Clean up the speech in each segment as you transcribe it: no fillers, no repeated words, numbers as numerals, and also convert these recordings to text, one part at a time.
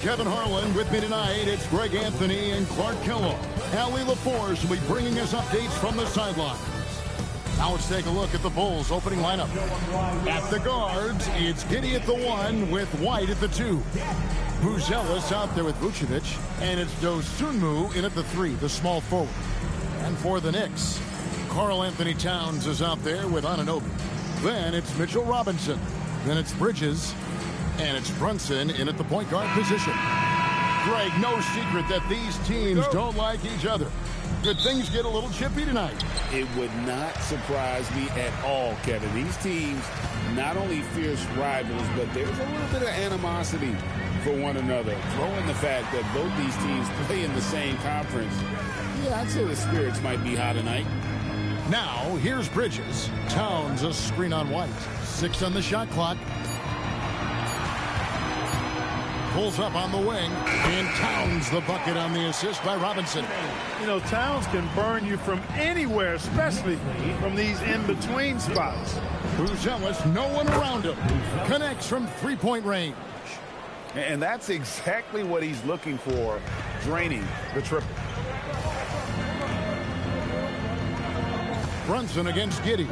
Kevin Harlan with me tonight. It's Greg Anthony and Clark Kellogg. Allie LaForce will be bringing us updates from the sidelines. Now let's take a look at the Bulls' opening lineup. At the guards, it's Giddey at the 1 with White at the 2. Buzelis out there with Vucevic, and it's Dosunmu in at the 3, the small forward. And for the Knicks, Karl Anthony Towns is out there with Anunoby. Then it's Mitchell Robinson. Then it's Bridges. And it's Brunson in at the point guard position. Greg, no secret that these teams don't like each other. Could things get a little chippy tonight? It would not surprise me at all, Kevin. These teams not only fierce rivals, but there's a little bit of animosity for one another. Throw in the fact that both these teams play in the same conference. Yeah, I'd say the spirits might be high tonight. Now, here's Bridges. Towns a screen on White. 6 on the shot clock. Pulls up on the wing, and Towns the bucket on the assist by Robinson. You know, Towns can burn you from anywhere, especially from these in-between spots. Buzelis, no one around him. Connects from three-point range. And that's exactly what he's looking for, draining the triple. Brunson against Giddey.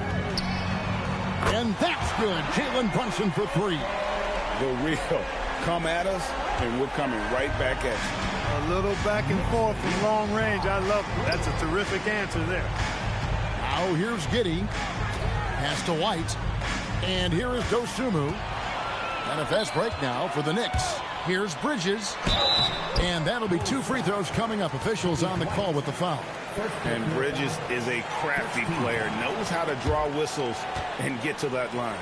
And that's good. Jalen Brunson for 3. The real. Come at us, and we're coming right back at you. A little back and forth from long range. I love it. That's a terrific answer there. Now here's Giddey. Pass to White. And here is Dosunmu. And a fast break now for the Knicks. Here's Bridges. And that'll be 2 free throws coming up. Officials on the call with the foul. And Bridges is a crafty player. Knows how to draw whistles and get to that line.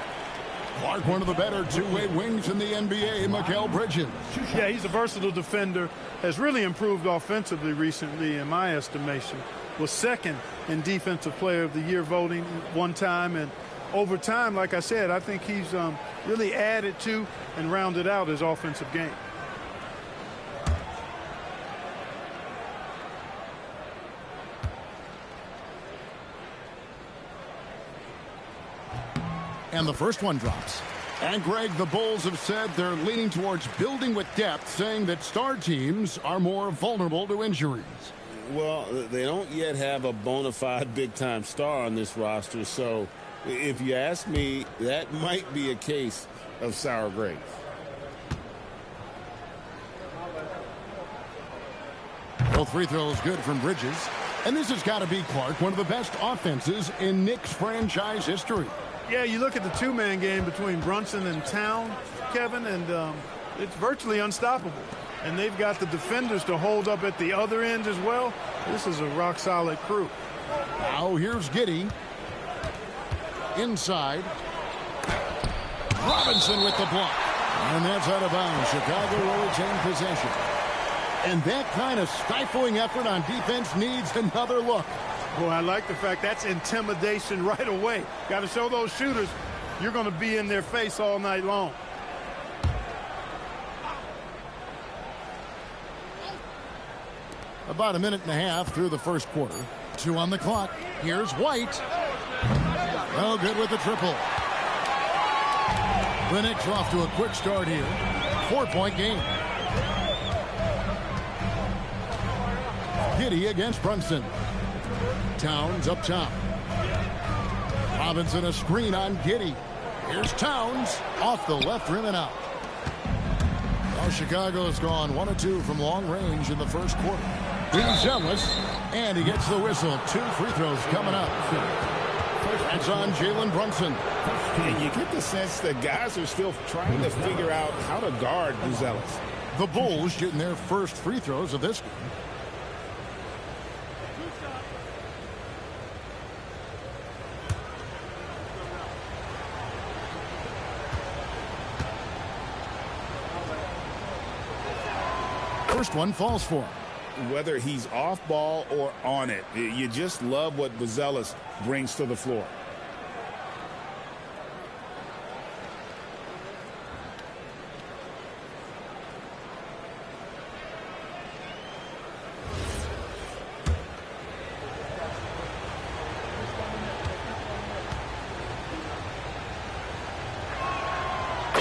Clark, one of the better two-way wings in the NBA, Mikal Bridges. Yeah, he's a versatile defender. Has really improved offensively recently, in my estimation. Was second in Defensive Player of the Year voting one time. And over time, like I said, I think he's really added to and rounded out his offensive game. And the first one drops. And Greg, the Bulls have said they're leaning towards building with depth, saying that star teams are more vulnerable to injuries. Well, they don't yet have a bona fide big-time star on this roster, so if you ask me, that might be a case of sour grapes. Both free throws good from Bridges. And this has got to be, Clark, one of the best offenses in Knicks franchise history. Yeah, you look at the two-man game between Brunson and Town, Kevin, and it's virtually unstoppable. And they've got the defenders to hold up at the other end as well. This is a rock-solid crew. Now here's Giddey. Inside. Robinson with the block. And that's out of bounds. Chicago will retain possession. And that kind of stifling effort on defense needs another look. Boy, I like the fact that's intimidation right away. Got to show those shooters you're going to be in their face all night long. About a minute and a half through the first quarter. 2 on the clock. Here's White. Oh, good with the triple. The Knicks off to a quick start here. 4-point game. Giddey against Brunson. Towns up top. Robinson a screen on Giddey. Here's Towns off the left rim and out. Well, Chicago's gone 1 of 2 from long range in the first quarter. Buzelis, and he gets the whistle. 2 free throws coming up. That's on Jalen Brunson. And you get the sense that guys are still trying to figure out how to guard Buzelis. The Bulls shooting their first free throws of this game. First one falls for him. Whether he's off ball or on it, you just love what Buzelis brings to the floor.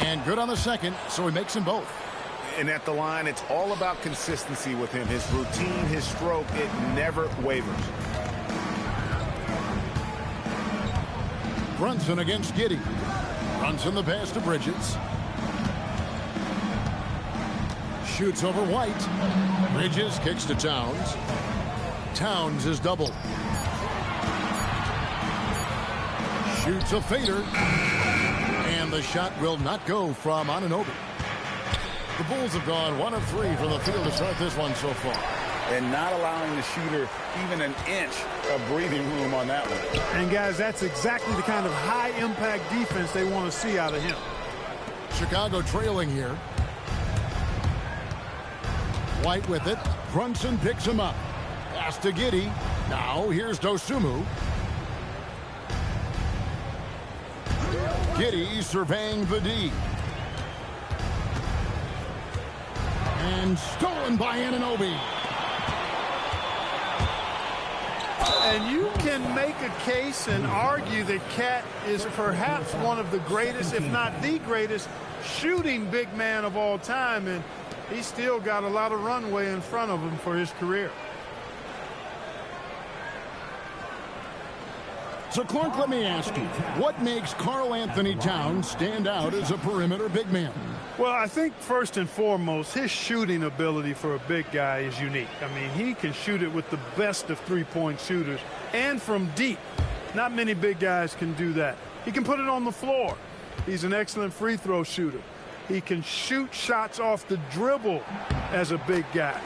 And good on the second, so he makes them both. And at the line, it's all about consistency with him. His routine, his stroke, it never wavers. Brunson against Giddey. Brunson the pass to Bridges. Shoots over White. Bridges kicks to Towns. Towns is doubled. Shoots a fader. And the shot will not go from Anunoby. The Bulls have gone 1 of 3 from the field to start this one so far. And not allowing the shooter even an inch of breathing room on that one. And, guys, that's exactly the kind of high-impact defense they want to see out of him. Chicago trailing here. White with it. Brunson picks him up. Pass to Giddey. Now here's Dosunmu. Giddey surveying the D. And stolen by Anunoby. And you can make a case and argue that Cat is perhaps one of the greatest, if not the greatest, shooting big man of all time. And he's still got a lot of runway in front of him for his career. So, Clark, let me ask you, what makes Karl-Anthony Towns stand out as a perimeter big man? Well, I think first and foremost, his shooting ability for a big guy is unique. I mean, he can shoot it with the best of three-point shooters and from deep. Not many big guys can do that. He can put it on the floor. He's an excellent free throw shooter. He can shoot shots off the dribble as a big guy.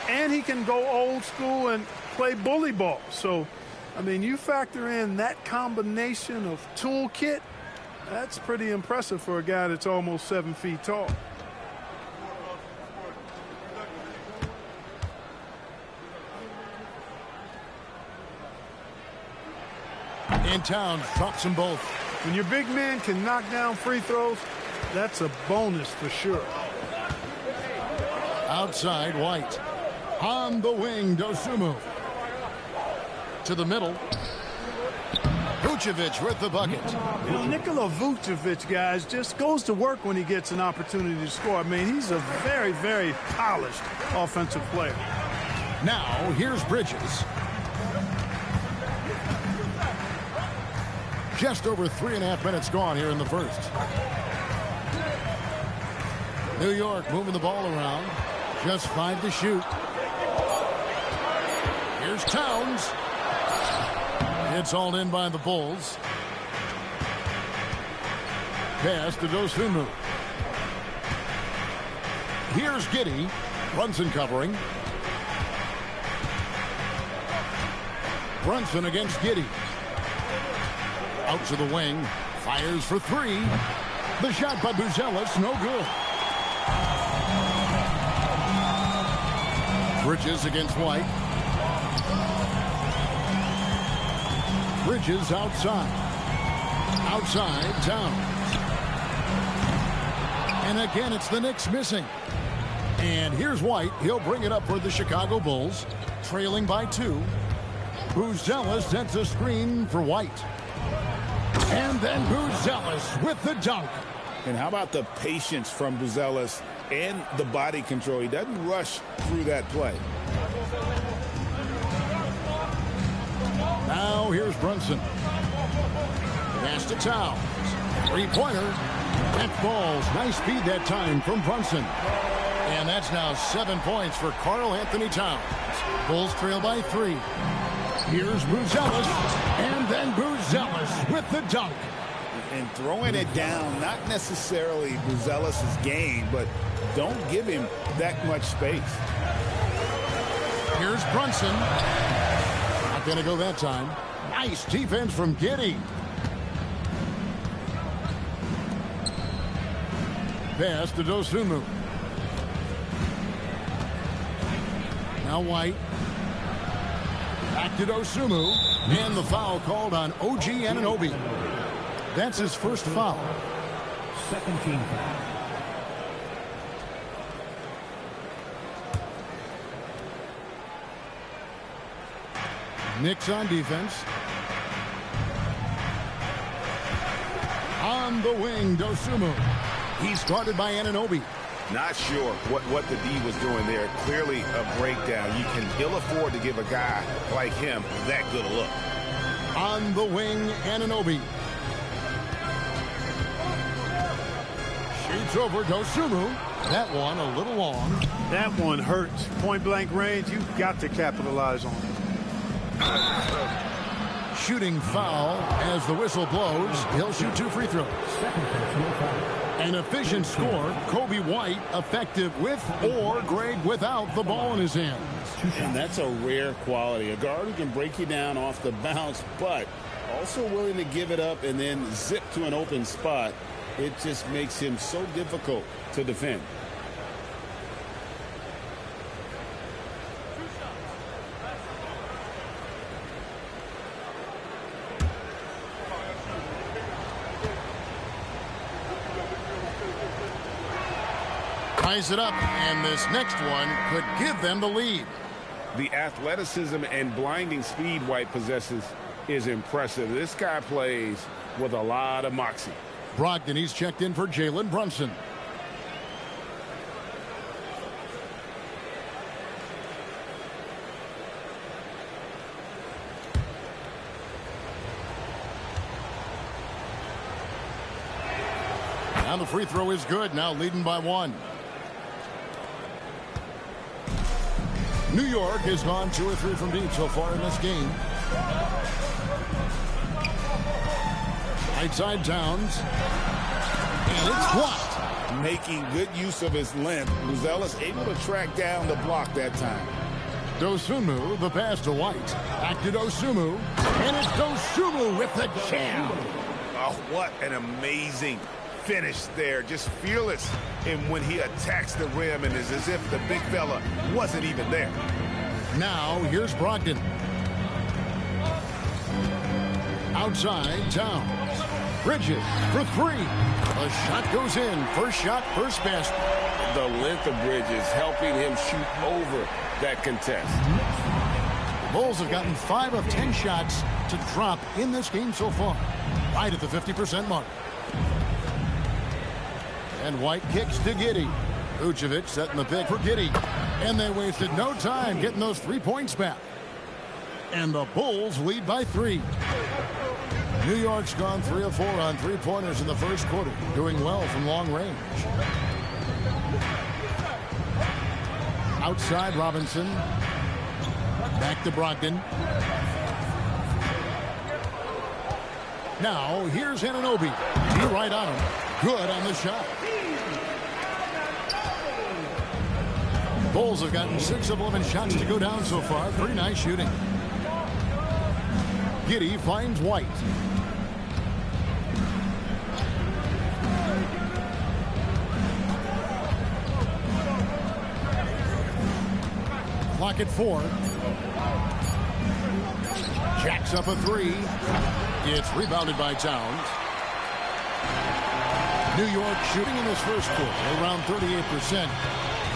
And he can go old school and play bully ball. So, I mean, you factor in that combination of toolkit, that's pretty impressive for a guy that's almost 7 feet tall. And Towns drops them both. When your big man can knock down free throws, that's a bonus for sure. Outside, White. On the wing, Dosunmu. To the middle. Vucevic with the bucket. You know, Nikola Vucevic, guys, just goes to work when he gets an opportunity to score. I mean, he's a very, very polished offensive player. Now, here's Bridges. Just over 3.5 minutes gone here in the first. New York moving the ball around. Just 5 to shoot. Here's Towns. It's hauled in by the Bulls. Pass to Dosunmu. Here's Giddey. Brunson covering. Brunson against Giddey. Out to the wing. Fires for 3. The shot by Buzelis, no good. Bridges against White. Bridges outside. Outside, Towns. And again, it's the Knicks missing. And here's White. He'll bring it up for the Chicago Bulls. Trailing by 2. Buzelis sets a screen for White. And then Buzelis with the dunk. And how about the patience from Buzelis and the body control? He doesn't rush through that play. Now here's Brunson. Pass to Towns. 3-pointer. That falls. Nice speed that time from Brunson. And that's now 7 points for Karl-Anthony Towns. Bulls trail by 3. Here's Buzelis. And then Buzelis with the dunk. And throwing it down, not necessarily Buzelis' game, but don't give him that much space. Here's Brunson. Not going to go that time. Nice defense from Giddey. Pass to Dosunmu. Now White. Back to Dosunmu. And the foul called on OG Anunoby. That's his first foul. Second team foul. Knicks on defense. On the wing, Dosunmu. He's guarded by Anunoby. Not sure what the D was doing there. Clearly a breakdown. You can ill afford to give a guy like him that good a look. On the wing, Anunoby. Shoots over Dosunmu. That one a little long. That one hurts. Point blank range, you've got to capitalize on it. Shooting foul as the whistle blows. He'll shoot 2 free throws. An efficient score. Kobe White effective with or great without the ball in his hands. And that's a rare quality. A guard who can break you down off the bounce, but also willing to give it up and then zip to an open spot. It just makes him so difficult to defend. Ties it up, and this next one could give them the lead. The athleticism and blinding speed White possesses is impressive. This guy plays with a lot of moxie. Brogdon, he's checked in for Jalen Brunson. Now the free throw is good, now leading by 1. New York has gone 2 or 3 from deep so far in this game. Right side Towns. And it's blocked. Making good use of his length. Luzella's able to track down the block that time. Dosunmu, the pass to White. Back to Dosunmu. And it's Dosunmu with the jam. Oh, what an amazing finish there. Just fearless. And when he attacks the rim, and it's as if the big fella wasn't even there. Now, here's Brogdon. Outside, Towns. Bridges for 3. The shot goes in. First shot, first basket. The length of Bridges helping him shoot over that contest. The Bulls have gotten 5 of 10 shots to drop in this game so far. Right at the 50% mark. And White kicks to Giddey. Vucevic setting the pick for Giddey. And they wasted no time getting those 3 points back. And the Bulls lead by 3. New York's gone 3 of 4 on 3-pointers in the first quarter, doing well from long range. Outside Robinson. Back to Brogdon. Now here's Anunoby. He right on him. Good on the shot. Bulls have gotten 6 of 11 shots to go down so far. Pretty nice shooting. Giddey finds White. Clock at 4. Jacks up a 3. It's rebounded by Towns. New York shooting in this first quarter around 38%.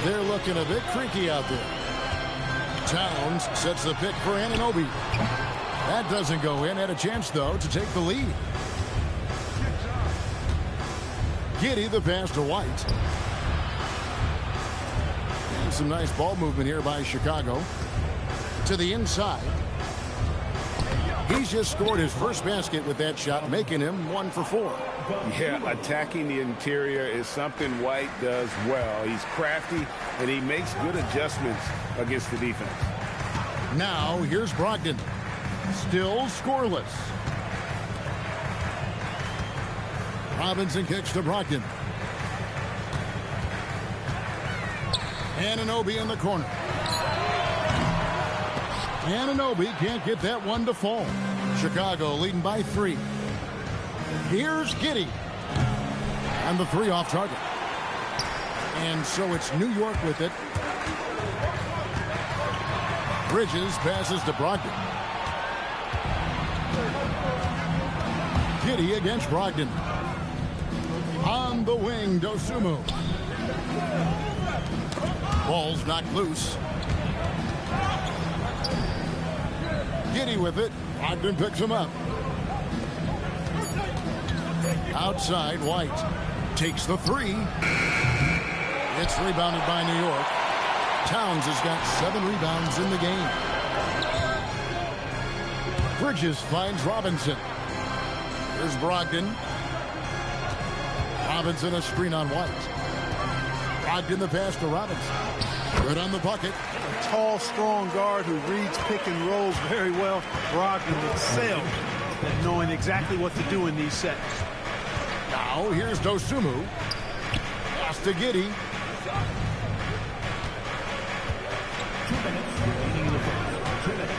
They're looking a bit creaky out there. Towns sets the pick for Anunoby. That doesn't go in. Had a chance, though, to take the lead. Giddey the pass to White. And some nice ball movement here by Chicago. To the inside. He's just scored his first basket with that shot, making him 1 for 4. Yeah, attacking the interior is something White does well. He's crafty, and he makes good adjustments against the defense. Now, here's Brogdon. Still scoreless. Robinson kicks to Brogdon. Anunoby in the corner. Anunoby can't get that one to fall. Chicago leading by 3. Here's Giddey. And the 3 off target. And so it's New York with it. Bridges passes to Brogdon. Giddey against Brogdon. On the wing, Dosunmu. Ball's knocked loose. Giddey with it. Brogdon picks him up. Outside, White takes the 3. It's rebounded by New York. Towns has got 7 rebounds in the game. Bridges finds Robinson. Here's Brogdon. Robinson a screen on White. Brogdon the pass to Robinson. Good on the bucket. A tall, strong guard who reads pick and rolls very well. Brogdon excelled at knowing exactly what to do in these sets. Now here's Dosunmu. Pass to Giddey. 2 minutes remaining in the first. 2 minutes.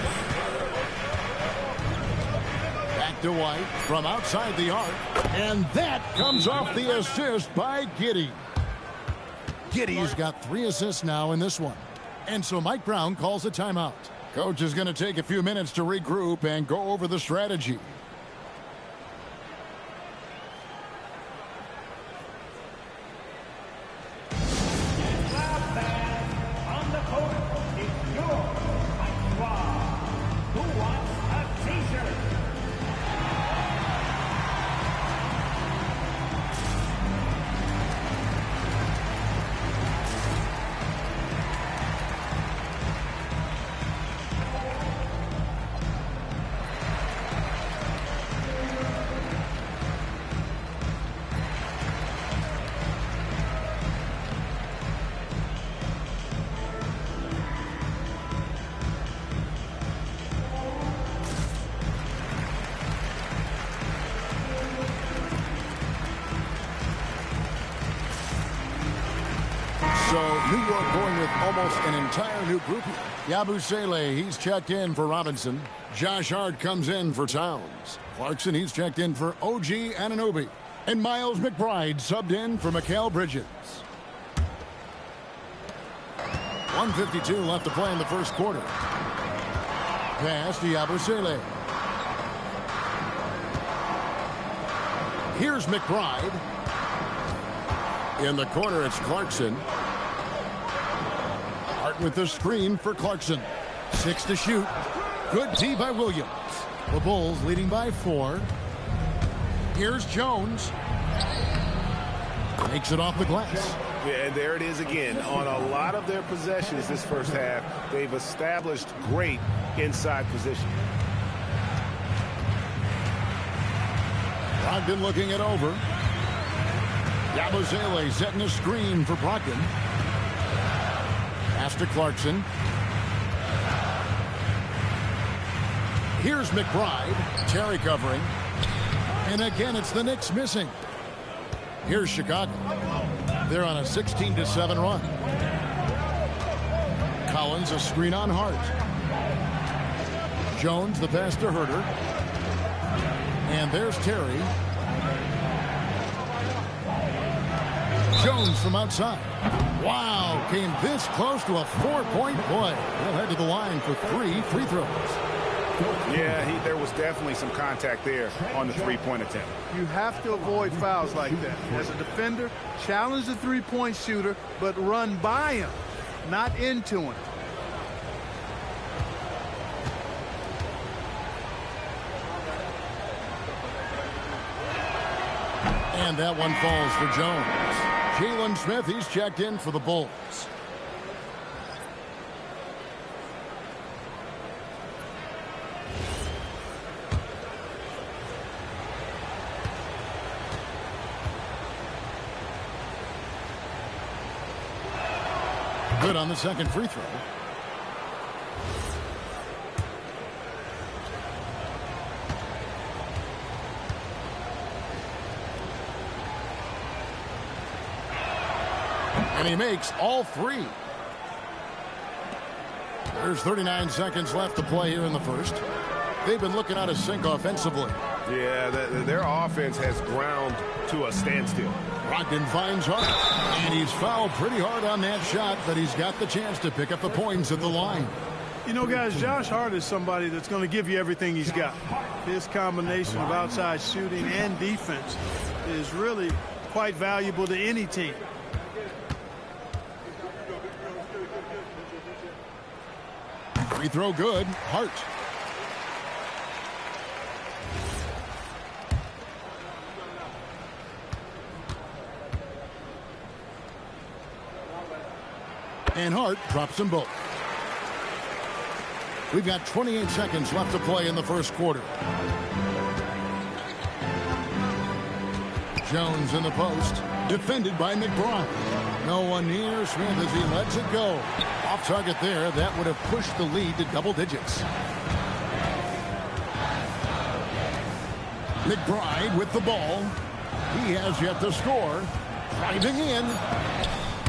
Back to White from outside the arc. And that comes off the assist by Giddey. Giddey's got 3 assists now in this one. And so Mike Brown calls a timeout. Coach is going to take a few minutes to regroup and go over the strategy. So New York going with almost an entire new grouping. Yabusele, he's checked in for Robinson. Josh Hart comes in for Towns. Clarkson, he's checked in for OG Anunoby. And Miles McBride subbed in for Mikal Bridges. 1:52 left to play in the first quarter. Pass to Yabusele. Here's McBride. In the corner, it's Clarkson. Hart with the screen for Clarkson. 6 to shoot. Good D by Williams. The Bulls leading by 4. Here's Jones. Makes it off the glass. Yeah, and there it is again. On a lot of their possessions this first half, they've established great inside position. Brogdon looking it over. Yabusele setting a screen for Brogdon. Pass to Clarkson. Here's McBride. Terry covering. And again, it's the Knicks missing. Here's Chicago. They're on a 16-7 run. Collins a screen on Hart. Jones the pass to Herter. And there's Terry. Jones from outside. Wow, came this close to a 4-point play. He'll head to the line for 3 free throws. Yeah, there was definitely some contact there on the three-point attempt. You have to avoid fouls like that. As a defender, challenge the three-point shooter, but run by him, not into him. And that one falls for Jones. Jalen Smith, he's checked in for the Bulls. Good on the second free throw. And he makes all 3. There's 39 seconds left to play here in the first. They've been looking out of sync offensively. Yeah, their offense has ground to a standstill. Brogdon finds Hart. And he's fouled pretty hard on that shot, but he's got the chance to pick up the points at the line. You know, guys, Josh Hart is somebody that's going to give you everything he's got. His combination of outside shooting and defense is really quite valuable to any team. Free throw good. Hart. And Hart drops them both. We've got 28 seconds left to play in the first quarter. Jones in the post. Defended by McBride. No one near Smith as he lets it go. Off target there. That would have pushed the lead to double digits. McBride with the ball. He has yet to score. Driving in.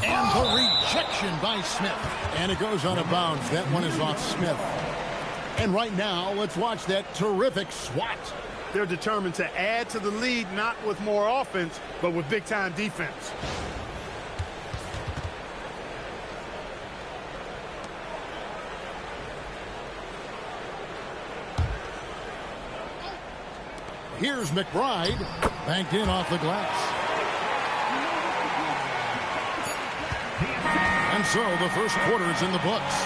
And the rejection by Smith. And it goes out of bounds. That one is off Smith. And right now, let's watch that terrific swat. They're determined to add to the lead, not with more offense, but with big-time defense. Here's McBride. Banked in off the glass. And so the first quarter is in the books.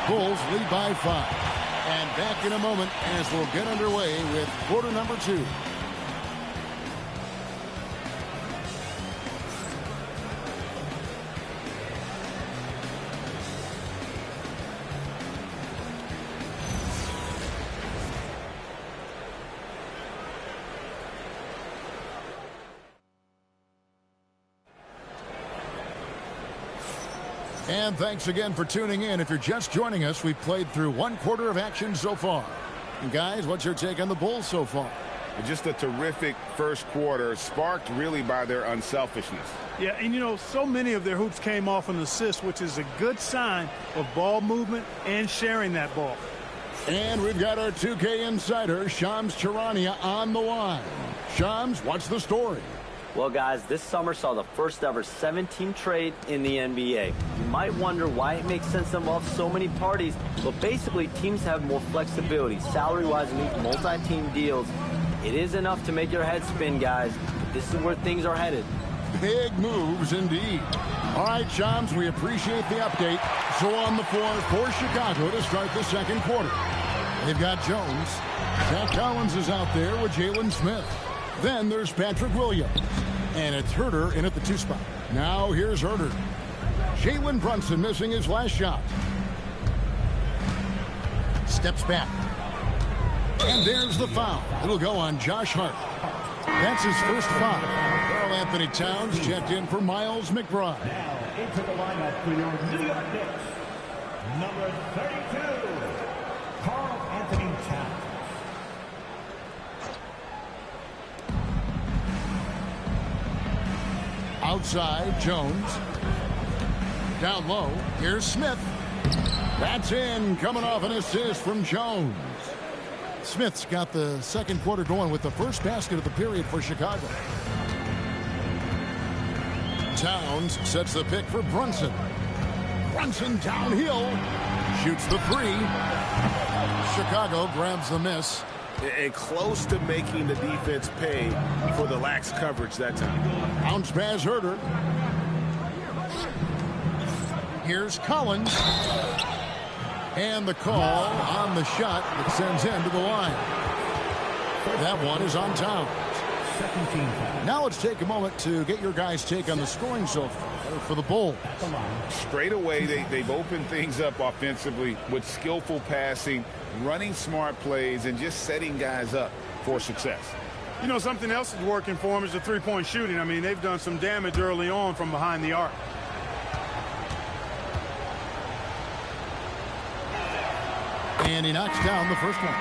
Bulls lead by 5. And back in a moment as we'll get underway with quarter number 2. And thanks again for tuning in. If you're just joining us, we've played through one quarter of action so far. And guys, what's your take on the Bulls so far? Just a terrific first quarter, sparked really by their unselfishness. Yeah, and you know, so many of their hoops came off an assist, which is a good sign of ball movement and sharing that ball. And we've got our 2K insider, Shams Charania, on the line. Shams, what's the story? Well, guys, this summer saw the first ever 7-team trade in the NBA. You might wonder why it makes sense to involve so many parties, but basically teams have more flexibility, salary-wise, in these multi-team deals. It is enough to make your head spin, guys. This is where things are headed. Big moves indeed. All right, Shams, we appreciate the update. So on the floor for Chicago to start the second quarter. They've got Jones. Zach Collins is out there with Jalen Smith. Then there's Patrick Williams. And it's Herter in at the 2 spot. Now here's Herter. Jalen Brunson missing his last shot. Steps back. And there's the foul. It'll go on Josh Hart. That's his first foul. Karl Anthony Towns checked in for Miles McBride. Now into the lineup for your New York Knicks, number 32, Karl Anthony Towns. Outside, Jones. Down low, here's Smith. That's in, coming off an assist from Jones. Smith's got the second quarter going with the first basket of the period for Chicago. Towns sets the pick for Brunson. Brunson downhill. Shoots the 3. Chicago grabs the miss. And close to making the defense pay for the lax coverage that time. Bounce pass Herter. Here's Collins. And the call on the shot that sends him to the line. That one is on Towns. Now let's take a moment to get your guys' take on the scoring so far for the Bulls. Straight away, they've opened things up offensively with skillful passing, running smart plays, and just setting guys up for success. You know, something else is working for them is the three-point shooting. I mean, they've done some damage early on from behind the arc. And he knocks down the first one.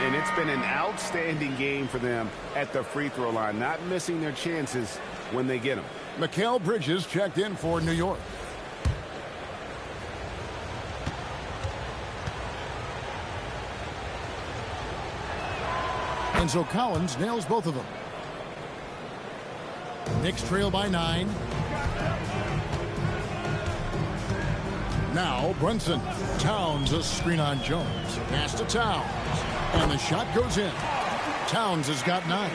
And it's been an outstanding game for them at the free throw line, not missing their chances when they get them. Mikal Bridges checked in for New York. And so Collins nails both of them. Knicks trail by 9. Now Brunson. Towns a screen on Jones. Pass to Towns. And the shot goes in. Towns has got 9.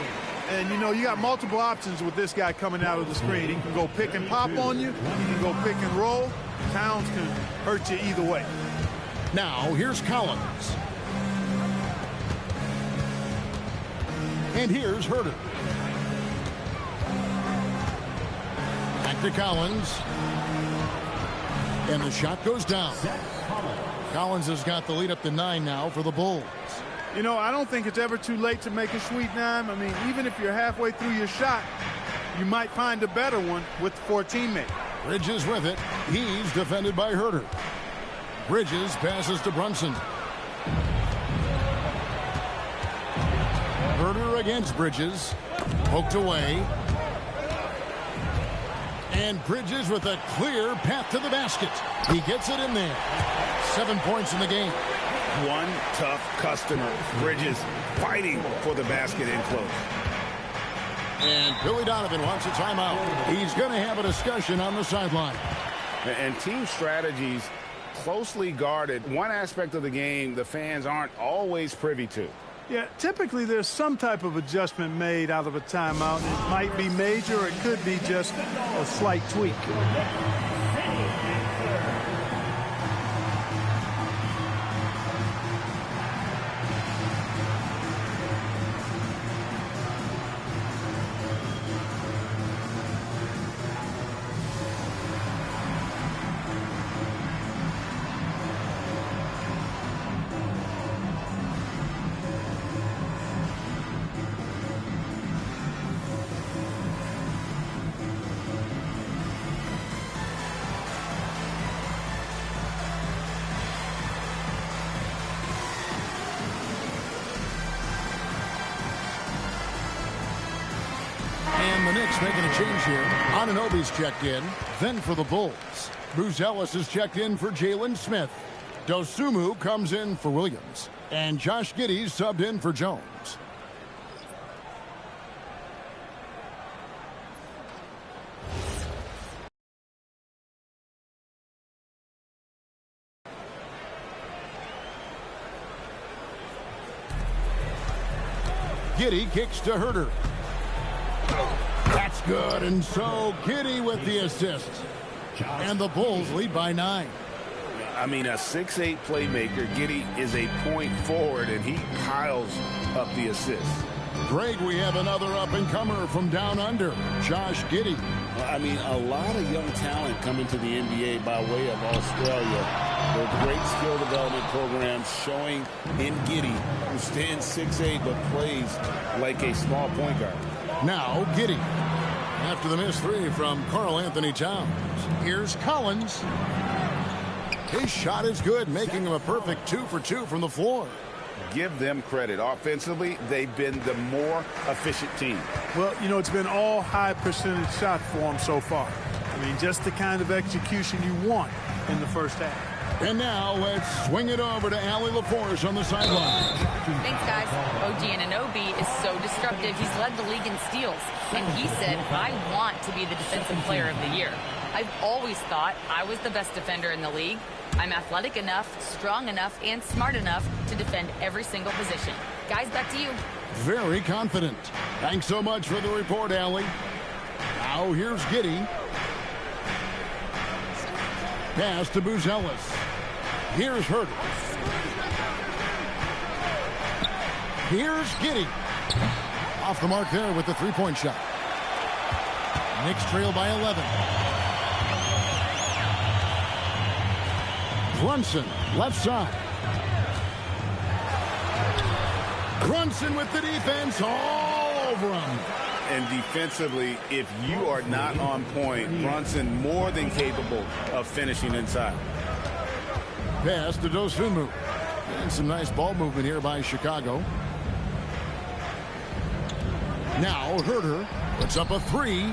And, you know, you got multiple options with this guy coming out of the screen. He can go pick and pop on you. He can go pick and roll. Towns can hurt you either way. Now here's Collins. And here's Herter. Back to Collins. And the shot goes down. Collins has got the lead up to 9 now for the Bulls. You know, I don't think it's ever too late to make a sweet dime. I mean, even if you're halfway through your shot, you might find a better one with 4 teammates. Bridges with it. He's defended by Herter. Bridges passes to Brunson. Herter against Bridges. Poked away. And Bridges with a clear path to the basket. He gets it in there. 7 points in the game. One tough customer. Bridges fighting for the basket in close. And Billy Donovan wants a timeout. He's going to have a discussion on the sideline. And team strategies closely guarded. One aspect of the game the fans aren't always privy to. Yeah, typically there's some type of adjustment made out of a timeout. It might be major, or it could be just a slight tweak. The Knicks making a change here. Anunoby's checked in. Then for the Bulls, Bruce Ellis is checked in for Jalen Smith. Dosunmu comes in for Williams. And Josh Giddey's subbed in for Jones. Giddey kicks to Herter. That's good, and so Giddey with the assist. And the Bulls lead by 9. I mean, a 6'8" playmaker. Giddey is a point forward, and he piles up the assists. Greg, we have another up-and-comer from down under, Josh Giddey. I mean, a lot of young talent coming to the NBA by way of Australia. Their great skill development programs showing in Giddey, who stands 6'8", but plays like a small point guard. Now Giddey. After the missed 3 from Karl Anthony Towns. Here's Collins. His shot is good, making him a perfect 2 for 2 from the floor. Give them credit. Offensively, they've been the more efficient team. Well, you know, it's been all high percentage shots for them so far. I mean, just the kind of execution you want in the first half. And now let's swing it over to Allie LaForce on the sideline. Thanks, guys. OG Anunoby is so disruptive. He's led the league in steals. And he said, I want to be the defensive player of the year. I've always thought I was the best defender in the league. I'm athletic enough, strong enough, and smart enough to defend every single position. Guys, back to you. Very confident. Thanks so much for the report, Allie. Now here's Giddey. Pass to Buzelis. Here's Herter. Here's Giddey. Off the mark there with the three-point shot. Knicks trail by 11. Brunson, left side. Brunson with the defense all over him. And defensively, if you are not on point, Brunson more than capable of finishing inside. Pass to Dosunmu. And some nice ball movement here by Chicago. Now Herter puts up a 3.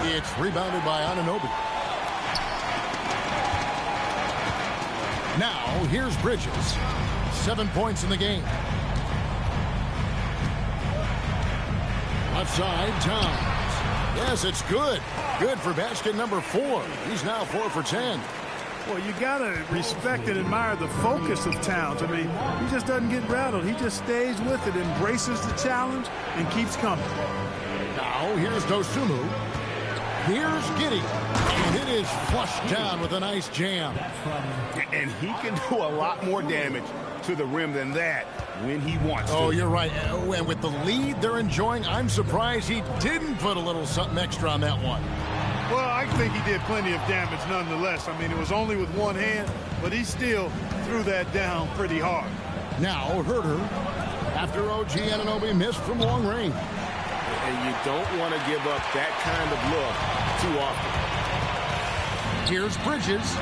It's rebounded by Anunoby. Now here's Bridges. 7 points in the game. Left side, Towns. Yes, it's good. Good for basket number 4. He's now 4 for 10. Well, you got to respect and admire the focus of Towns. I mean, he just doesn't get rattled. He just stays with it, embraces the challenge, and keeps coming. Now, here's Dosunmu. Here's Giddey. And it is flushed down with a nice jam. And he can do a lot more damage to the rim than that when he wants to. Oh, you're right. And with the lead they're enjoying, I'm surprised he didn't put a little something extra on that one. Well, I think he did plenty of damage nonetheless. I mean, it was only with one hand, but he still threw that down pretty hard. Now Herter, after OG Anunoby missed from long range. And you don't want to give up that kind of look too often. Here's Bridges.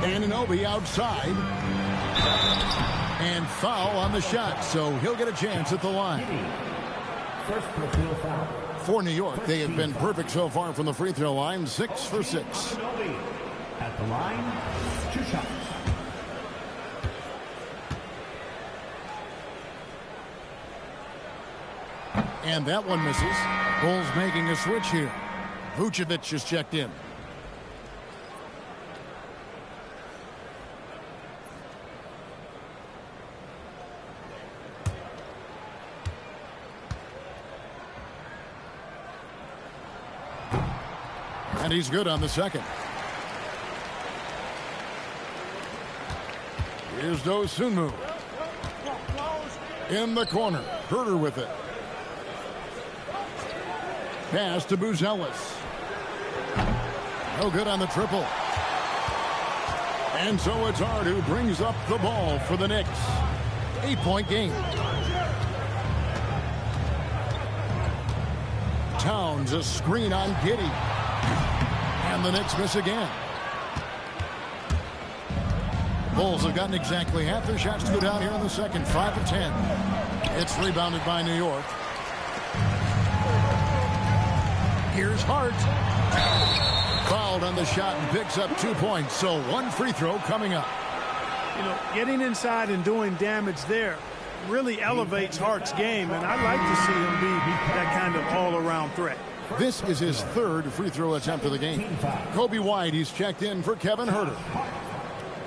Anunoby outside. And foul on the shot, so he'll get a chance at the line. For New York, they have been perfect so far from the free throw line, 6 for 6. At the line, 2 shots. And that one misses. Bulls making a switch here. Vucevic is checked in. And he's good on the second. Here's Dosunmu. In the corner. Herter with it. Pass to Buzelis. No good on the triple. And so it's Hart who brings up the ball for the Knicks. 8-point game. Towns a screen on Giddey. And the Knicks miss again. Bulls have gotten exactly half their shots to go down here in the second. 5 of 10. It's rebounded by New York. Here's Hart. Fouled on the shot and picks up 2 points. So 1 free throw coming up. You know, getting inside and doing damage there really elevates Hart's game, and I'd like to see him be that kind of all-around threat. This is his 3rd free throw attempt of the game. Kobe White, he's checked in for Kevin Herter.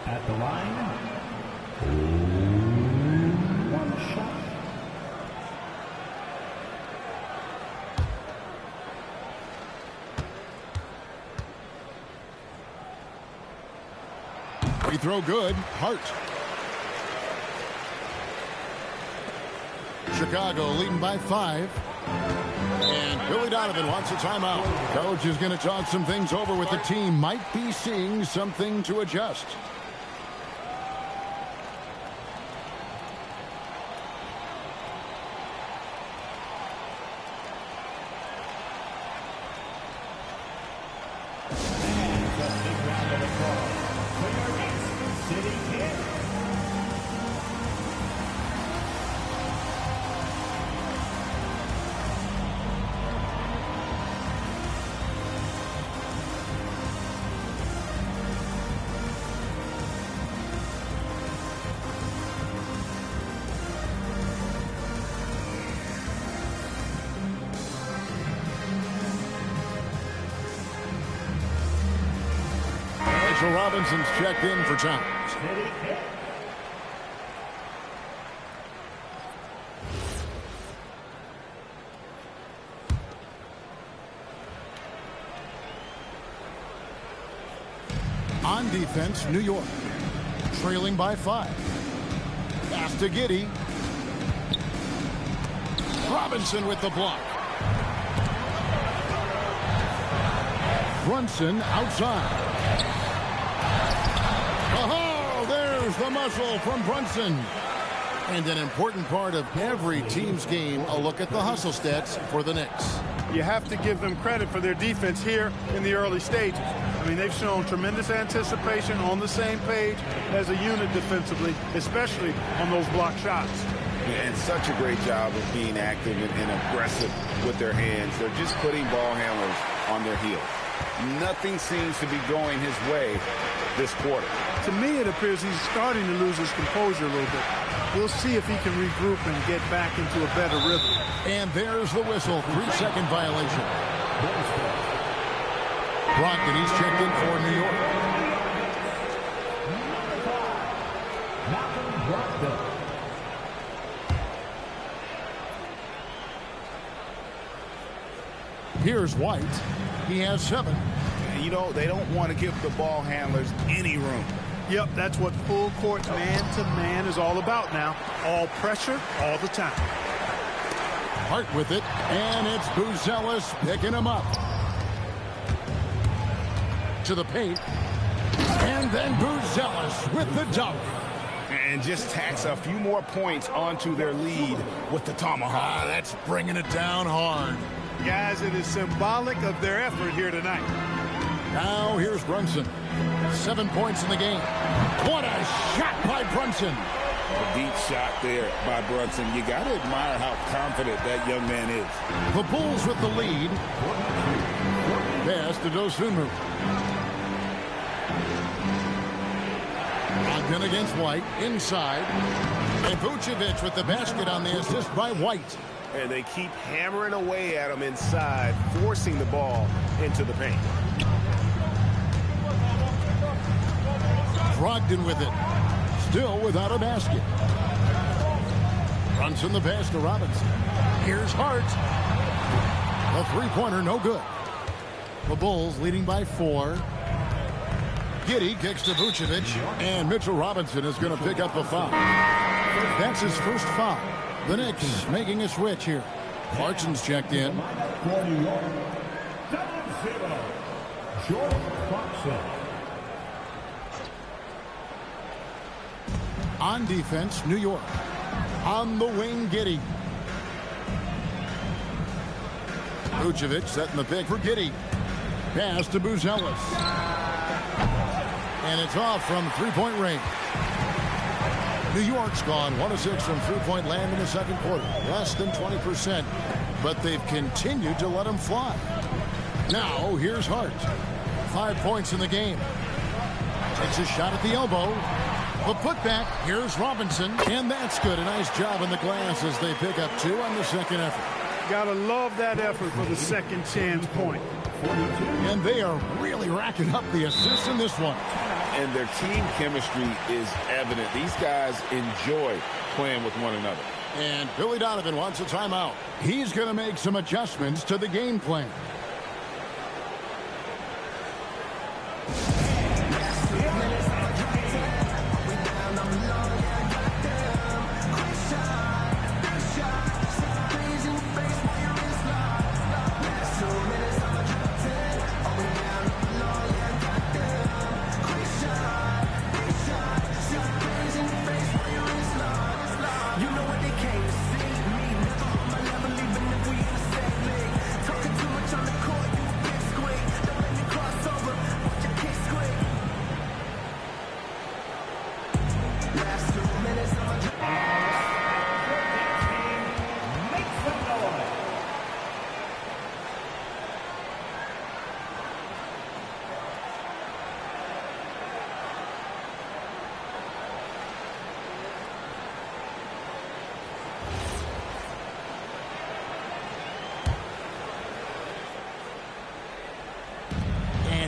At the line, 1 shot. Free throw good. Hart. Chicago leading by 5. And Billy Donovan wants a timeout. Coach is going to talk some things over with the team. Might be seeing something to adjust. Mitchell Robinson's checked in for Towns. On defense, New York. Trailing by 5. Pass to Giddey. Robinson with the block. Brunson outside. Oh, there's the muscle from Brunson. And an important part of every team's game, a look at the hustle stats for the Knicks. You have to give them credit for their defense here in the early stages. I mean, they've shown tremendous anticipation, on the same page as a unit defensively, especially on those block shots. And such a great job of being active and aggressive with their hands. They're just putting ball handlers on their heels. Nothing seems to be going his way this quarter. To me, it appears he's starting to lose his composure a little bit. We'll see if he can regroup and get back into a better rhythm. And there's the whistle. 3-second violation. Brogdon, he's checked in for New York. Here's White. He has 7. You know, they don't want to give the ball handlers any room. Yep, that's what full court man-to-man is all about now. All pressure, all the time. Hart with it, and it's Buzelis picking him up. To the paint, and then Buzelis with the dunk. And just tacks a few more points onto their lead with the tomahawk. That's bringing it down hard. Guys, it is symbolic of their effort here tonight. Now here's Brunson. 7 points in the game. What a shot by Brunson. A deep shot there by Brunson. You got to admire how confident that young man is. The Bulls with the lead. Pass to Dosunmu. Ogden against White. Inside. And Vucevic with the basket on the assist by White. And they keep hammering away at him inside, forcing the ball into the paint. Brogdon with it. Still without a basket. Brunson the pass to Robinson. Here's Hart. The three-pointer no good. The Bulls leading by 4. Giddey kicks to Vucevic, and Mitchell Robinson is going to pick up a foul. That's his first foul. The Knicks making a switch here. Clarkson's checked in. For New York, 7-0, Jordan Clarkson. On defense, New York. On the wing, Giddey. Vucevic setting the pick for Giddey. Pass to Buzelis. And it's off from three-point range. New York's gone 1 of 6 from three-point land in the second quarter. Less than 20%. But they've continued to let them fly. Now, here's Hart. 5 points in the game. Takes a shot at the elbow. The putback. Here's Robinson. And that's good. A nice job in the glass as they pick up 2 on the second effort. Gotta love that effort for the second chance point. And they are really racking up the assists in this one. And their team chemistry is evident. These guys enjoy playing with one another. And Billy Donovan wants a timeout. He's going to make some adjustments to the game plan.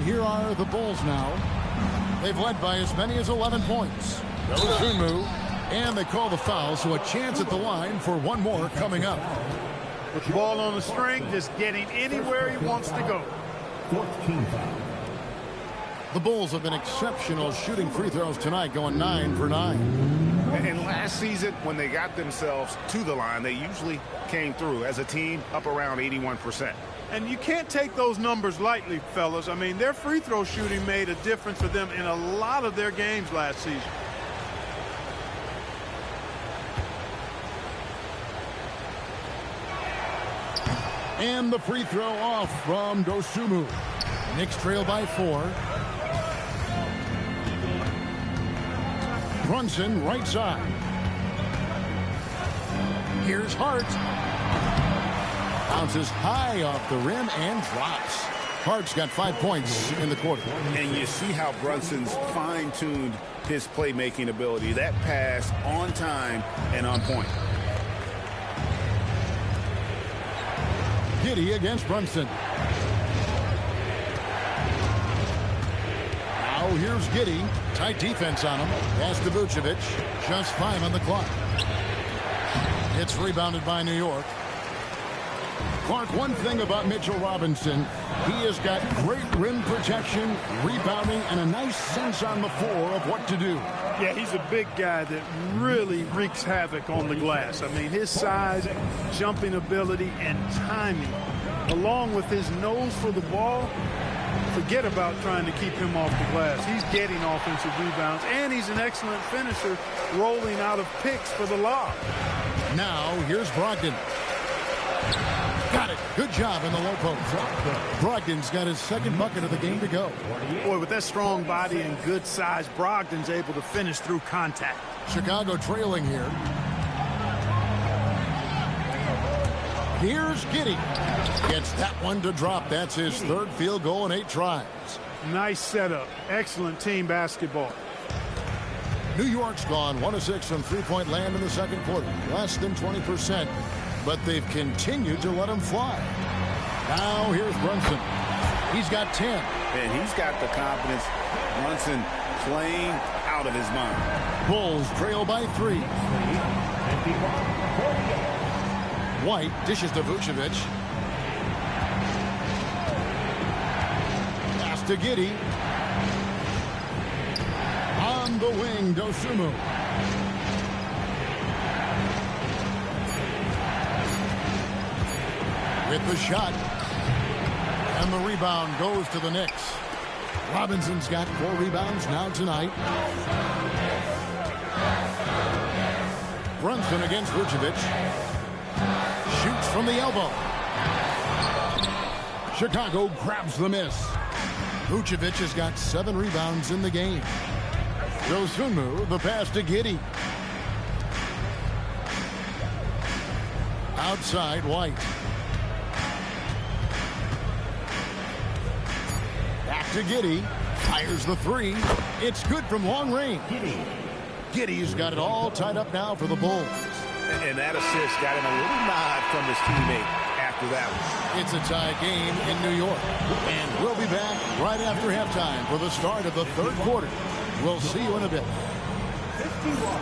Here are the Bulls now. They've led by as many as 11 points. Dosunmu, and they call the foul, so a chance at the line for one more coming up. With the ball on the string, just getting anywhere he wants to go. 14 foul. The Bulls have been exceptional shooting free throws tonight, going 9 for 9. And last season, when they got themselves to the line, they usually came through as a team up around 81%. And you can't take those numbers lightly, fellas. I mean, their free throw shooting made a difference for them in a lot of their games last season. And the free throw off from Dosunmu. Knicks trail by 4. Brunson right side. Here's Hart. Bounces high off the rim and drops. Hart's got 5 points in the quarter. And you see how Brunson's fine-tuned his playmaking ability. That pass on time and on point. Giddey against Brunson. Now here's Giddey. Tight defense on him. Pass to Vucevic. Just 5 on the clock. It's rebounded by New York. Clark, one thing about Mitchell Robinson, he has got great rim protection, rebounding, and a nice sense on the floor of what to do. Yeah, he's a big guy that really wreaks havoc on the glass. I mean, his size, jumping ability, and timing, along with his nose for the ball, forget about trying to keep him off the glass. He's getting offensive rebounds, and he's an excellent finisher, rolling out of picks for the lob. Now, here's Brogdon. Got it. Good job in the low post. Brogdon's got his second bucket of the game to go. Boy, with that strong body and good size, Brogdon's able to finish through contact. Chicago trailing here. Here's Giddey. Gets that one to drop. That's his third field goal in 8 tries. Nice setup. Excellent team basketball. New York's gone 1 of 6 from three-point land in the second quarter. Less than 20%. But they've continued to let him fly. Now here's Brunson. He's got 10. And he's got the confidence. Brunson playing out of his mind. Bulls trail by 3. White dishes to Vucevic. Pass to Giddey. On the wing, Dosunmu. With the shot. And the rebound goes to the Knicks. Robinson's got 4 rebounds now tonight. Brunson against Vucevic. Shoots from the elbow. Chicago grabs the miss. Vucevic has got 7 rebounds in the game. Dosunmu, the pass to Giddey. Outside, White. Back to Giddey. Fires the 3. It's good from long range. Giddey's got it all tied up now for the Bulls. And that assist got him a little nod from his teammate after that one. It's a tie game in New York. And we'll be back right after halftime for the start of the third quarter. We'll see you in a bit. 51.